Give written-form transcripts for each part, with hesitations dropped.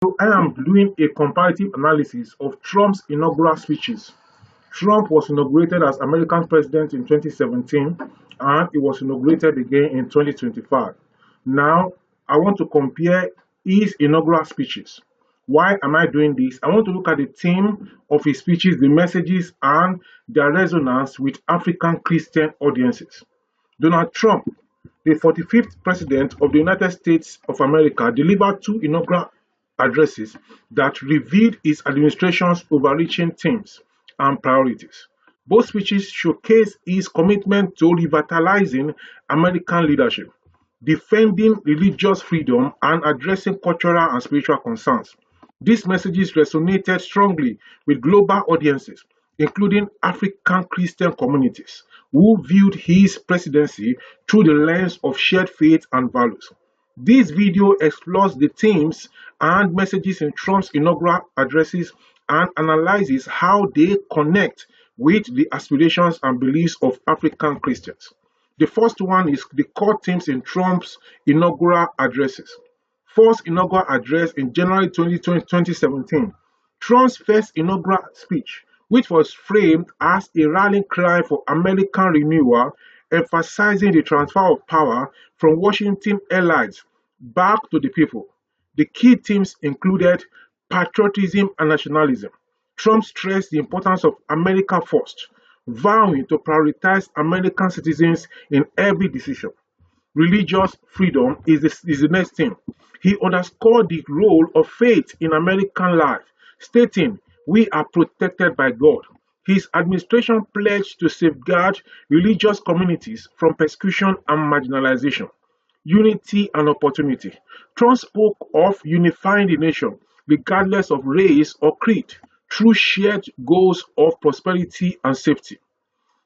So I am doing a comparative analysis of Trump's inaugural speeches. Trump was inaugurated as American president in 2017 and he was inaugurated again in 2025. Now, I want to compare his inaugural speeches. Why am I doing this? I want to look at the theme of his speeches, the messages, and their resonance with African Christian audiences. Donald Trump, the 45th President of the United States of America, delivered two inaugural addresses that revealed his administration's overreaching themes and priorities. Both speeches showcase his commitment to revitalizing American leadership, defending religious freedom, and addressing cultural and spiritual concerns. These messages resonated strongly with global audiences, including African Christian communities, who viewed his presidency through the lens of shared faith and values. This video explores the themes and messages in Trump's inaugural addresses and analyzes how they connect with the aspirations and beliefs of African Christians. The first one is the core themes in Trump's inaugural addresses. First inaugural address in January 2017. Trump's first inaugural speech, which was framed as a rallying cry for American renewal, emphasizing the transfer of power from Washington elites back to the people. The key themes included patriotism and nationalism. Trump stressed the importance of America first, vowing to prioritize American citizens in every decision. Religious freedom is the next thing. He underscored the role of faith in American life, stating, "We are protected by God." His administration pledged to safeguard religious communities from persecution and marginalization. Unity and opportunity. Trump spoke of unifying the nation, regardless of race or creed, through shared goals of prosperity and safety.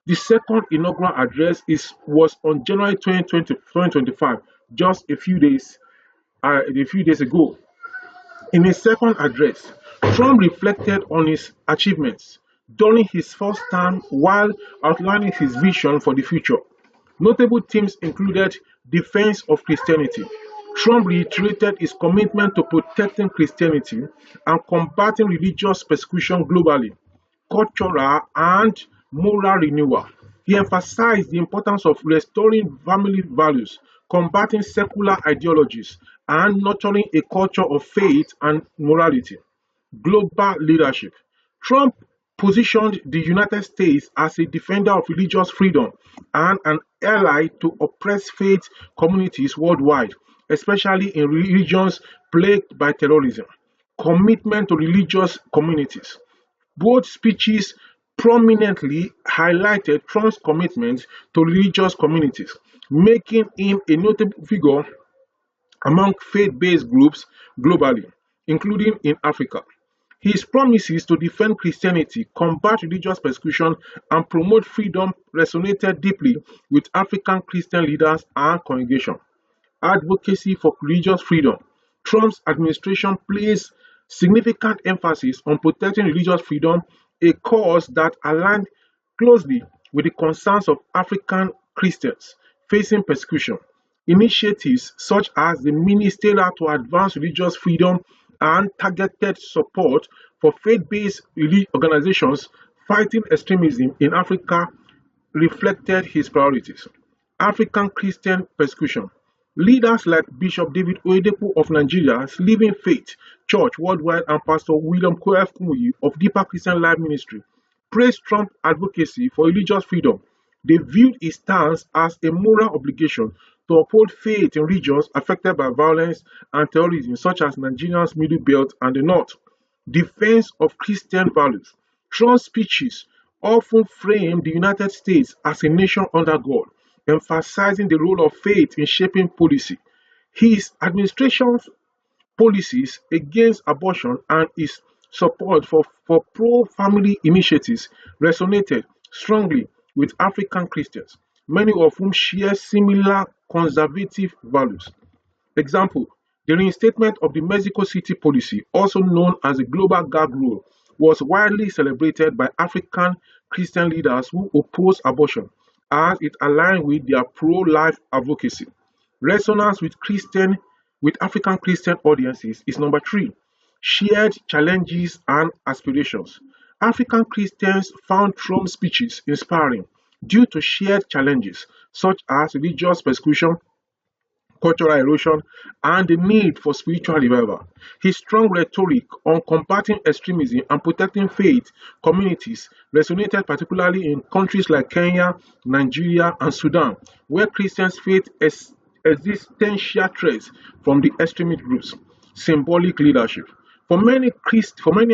The second inaugural address was on January 2025, just a few days ago. In his second address, Trump reflected on his achievements during his first term while outlining his vision for the future. Notable themes included defense of Christianity. Trump reiterated his commitment to protecting Christianity and combating religious persecution globally, cultural and moral renewal. He emphasized the importance of restoring family values, combating secular ideologies, and nurturing a culture of faith and morality. Global leadership. Trump positioned the United States as a defender of religious freedom and an ally to oppressed faith communities worldwide, especially in regions plagued by terrorism. Commitment to religious communities. Both speeches prominently highlighted Trump's commitment to religious communities, making him a notable figure among faith-based groups globally, including in Africa. His promises to defend Christianity, combat religious persecution, and promote freedom resonated deeply with African Christian leaders and congregations. Advocacy for religious freedom. Trump's administration placed significant emphasis on protecting religious freedom, a cause that aligned closely with the concerns of African Christians facing persecution. Initiatives such as the Ministerial to Advance Religious Freedom and targeted support for faith-based organizations fighting extremism in Africa reflected his priorities. African Christian persecution. Leaders like Bishop David Oyedepo of Nigeria's Living Faith Church Worldwide and Pastor William Koef Kumuyi of Deeper Christian Life Ministry praised Trump's advocacy for religious freedom. They viewed his stance as a moral obligation to uphold faith in regions affected by violence and terrorism, such as Nigeria's Middle Belt and the North. Defense of Christian values. Trump's speeches often frame the United States as a nation under God, emphasizing the role of faith in shaping policy. His administration's policies against abortion and his support for pro-family initiatives resonated strongly with African Christians, many of whom share similar conservative values. Example, the reinstatement of the Mexico City policy, also known as the Global Gag Rule, was widely celebrated by African Christian leaders who oppose abortion as it aligned with their pro-life advocacy. Resonance with African Christian audiences is number three. Shared challenges and aspirations. African Christians found Trump's speeches inspiring due to shared challenges such as religious persecution, cultural erosion, and the need for spiritual revival. His strong rhetoric on combating extremism and protecting faith communities resonated particularly in countries like Kenya, Nigeria, and Sudan, where Christians face existential threats from the extremist groups. Symbolic leadership. For many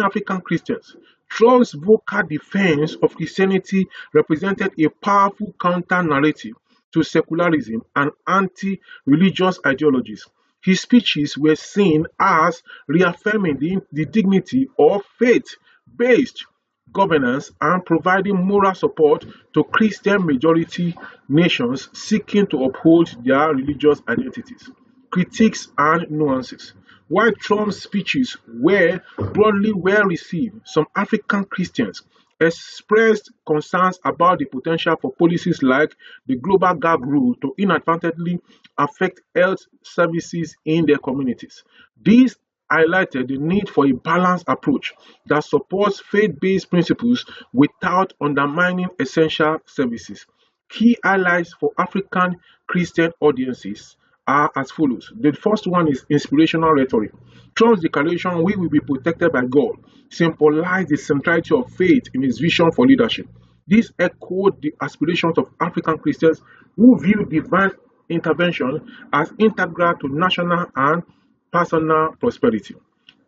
African Christians, Trump's vocal defense of Christianity represented a powerful counter narrative to secularism and anti-religious ideologies. His speeches were seen as reaffirming the dignity of faith-based governance and providing moral support to Christian majority nations seeking to uphold their religious identities. Critiques and nuances. While Trump's speeches were broadly well received, some African Christians expressed concerns about the potential for policies like the global gag rule to inadvertently affect health services in their communities. These highlighted the need for a balanced approach that supports faith-based principles without undermining essential services. Key highlights for African Christian audiences are as follows. The first one is inspirational rhetoric. Trump's declaration, "We will be protected by God," symbolized the centrality of faith in his vision for leadership. This echoed the aspirations of African Christians who view divine intervention as integral to national and personal prosperity.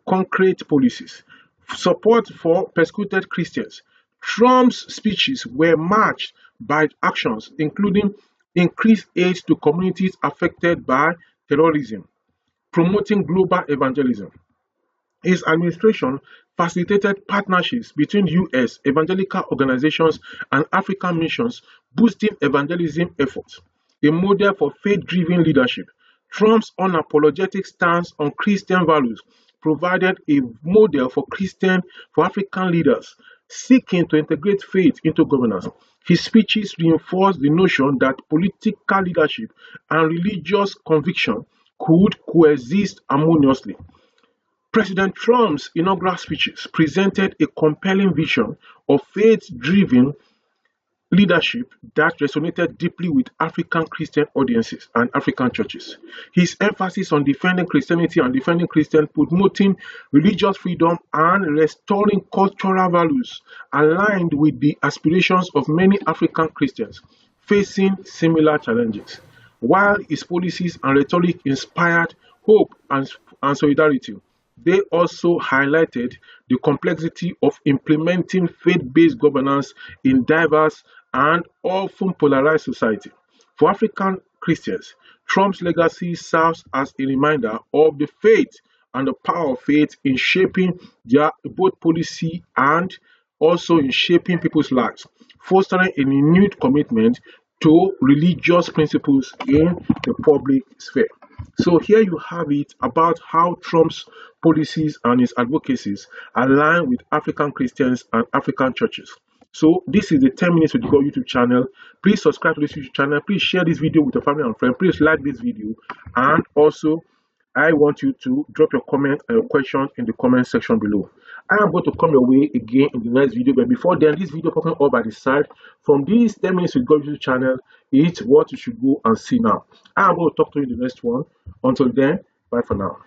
Concrete policies. Support for persecuted Christians. Trump's speeches were matched by actions including increased aid to communities affected by terrorism, promoting global evangelism. His administration facilitated partnerships between US evangelical organizations and African missions, boosting evangelism efforts. A model for faith-driven leadership. Trump's unapologetic stance on Christian values provided a model for African leaders seeking to integrate faith into governance. His speeches reinforced the notion that political leadership and religious conviction could coexist harmoniously. President Trump's inaugural speeches presented a compelling vision of faith-driven leadership that resonated deeply with African Christian audiences and African churches. His emphasis on defending Christianity and defending Christians, promoting religious freedom, and restoring cultural values aligned with the aspirations of many African Christians facing similar challenges. While his policies and rhetoric inspired hope and solidarity, they also highlighted the complexity of implementing faith-based governance in diverse and often polarized society. For African Christians, Trump's legacy serves as a reminder of the faith and the power of faith in shaping their both policy and also in shaping people's lives, fostering a renewed commitment to religious principles in the public sphere. So here you have it about how Trump's policies and his advocacies align with African Christians and African churches. So this is the 10 minutes with God YouTube channel. Please subscribe to this YouTube channel. Please share this video with your family and friends. Please like this video, and also I want you to drop your comment and your questions in the comment section below. I am going to come your way again in the next video, but before then, this video popping up by the side from this 10 minutes with God YouTube channel is what you should go and see now. I am going to talk to you in the next one. Until then, bye for now.